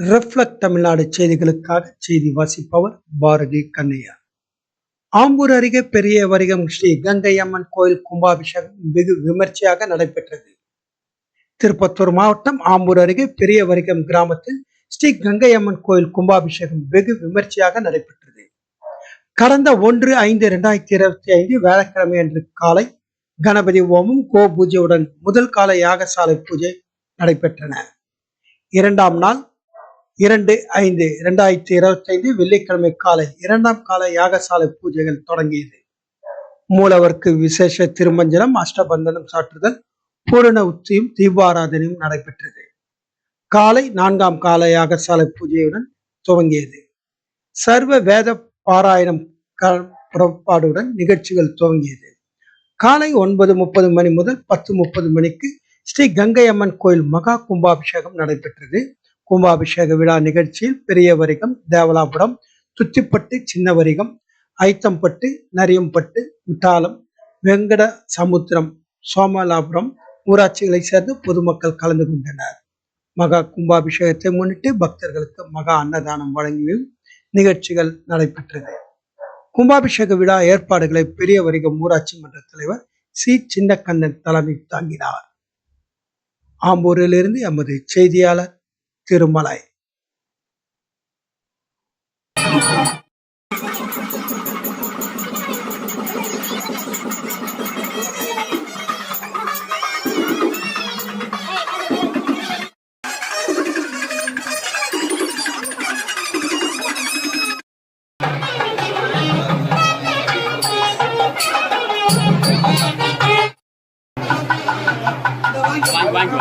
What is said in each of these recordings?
Reflect Tamil Nadu செய்திகளுக்காக செய்தி வாசிப்பவர் பாரதி கண்ணையா. ஆம்பூர் அருகே பெரிய வரிகம் ஸ்ரீ கங்கை அம்மன் கோயில் கும்பாபிஷேகம் வெகு விமர்சையாக நடைபெற்றது. திருப்பத்தூர் மாவட்டம் ஆம்பூர் அருகே பெரிய வரிகம் கிராமத்தில் ஸ்ரீ கங்கை அம்மன் கோயில் கும்பாபிஷேகம் வெகு விமர்சையாக நடைபெற்றது. கடந்த 1/5/2025 வியாழக்கிழமை அன்று காலை கணபதி ஹோமம் கோ பூஜையுடன் முதல் கால யாகசாலை பூஜை நடைபெற்றன. இரண்டாம் நாள் 2/5/2025 வெள்ளிக்கிழமை காலை இரண்டாம் கால யாகசாலை பூஜைகள் தொடங்கியது. மூலவருக்கு விசேஷ திருமஞ்சனம், அஷ்டபந்தனம் சாற்றுதல், பூரண உச்சியும் தீபாராதனையும் நடைபெற்றது. காலை 4ஆம் கால யாகசாலை பூஜையுடன் துவங்கியது. சர்வ வேத பாராயணம் புறப்பாடுடன் நிகழ்ச்சிகள் துவங்கியது. காலை 9:30 மணி முதல் 10:30 மணிக்கு ஸ்ரீ கங்கை அம்மன் கோயில் மகா கும்பாபிஷேகம் நடைபெற்றது. கும்பாபிஷேக விழா நிகழ்ச்சியில் பெரிய வரிகம், தேவலாபுரம், துத்திப்பட்டு, சின்ன வரிகம், ஐத்தம்பட்டு, நரியம்பட்டு, மிட்டாலம், வெங்கட சமுத்திரம், சோமலாபுரம் ஊராட்சிகளை சேர்ந்து பொதுமக்கள் கலந்து கொண்டனர். மகா கும்பாபிஷேகத்தை முன்னிட்டு பக்தர்களுக்கு மகா அன்னதானம் வழங்கியும் நிகழ்ச்சிகள் நடைபெற்றது. கும்பாபிஷேக விழா ஏற்பாடுகளை பெரிய வரிகம் ஊராட்சி மன்ற தலைவர் சி. சின்னக்கண்ணன் தலைமை தாங்கினார். ஆம்பூரிலிருந்து எமது செய்தியாளர் திருமலை. வாங்கி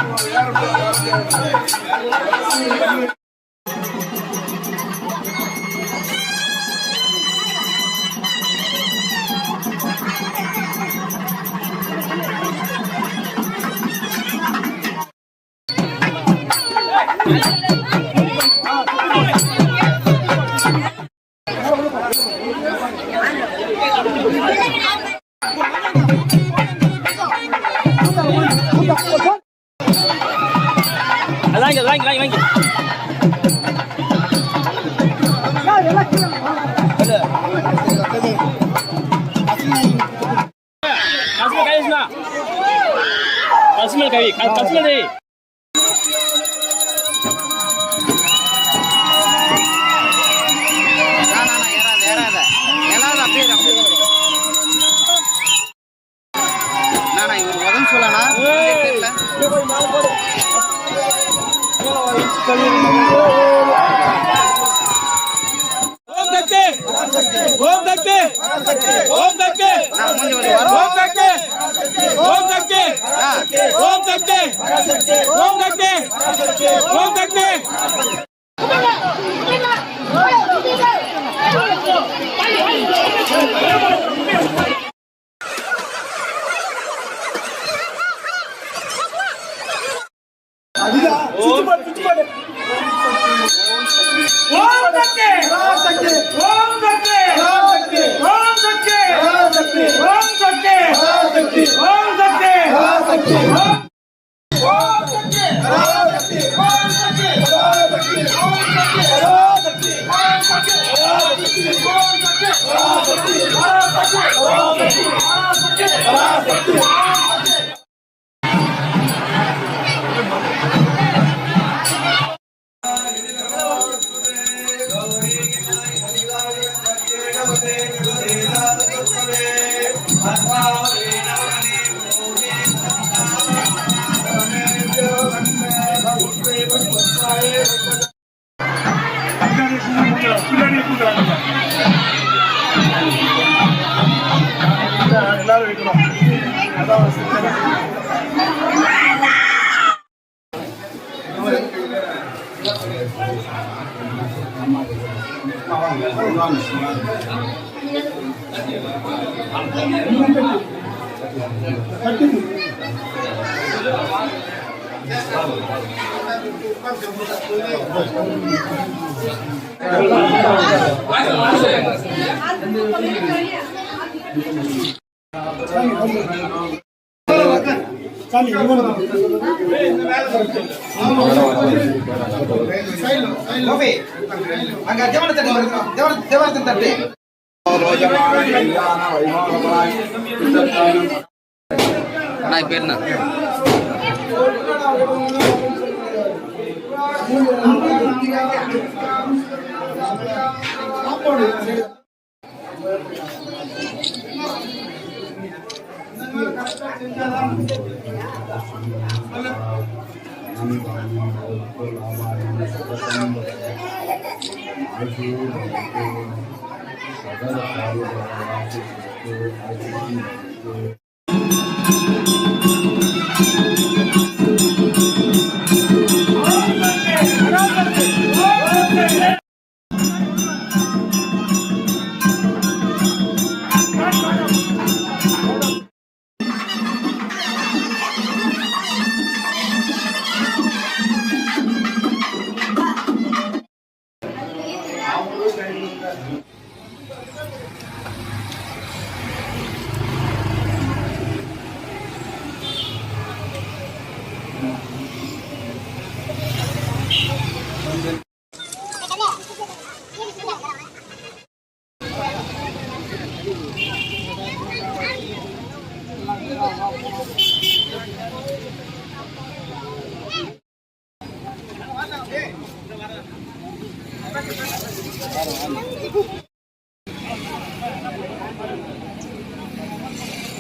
பேர்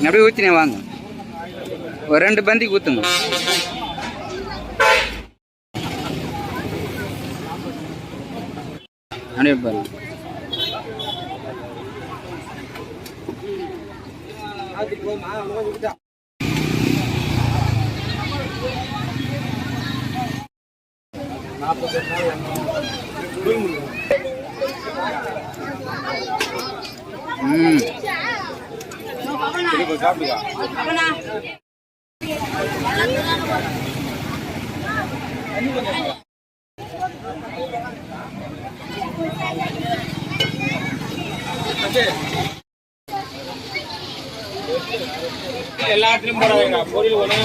அப்படியே ஊற்றினே வாங்க, ஒரு 2 பந்திக்கு ஊற்றுங்க. அப்படியே பாருங்க. எல்லாத்துலயும் போறாங்க பொரியல் உடனே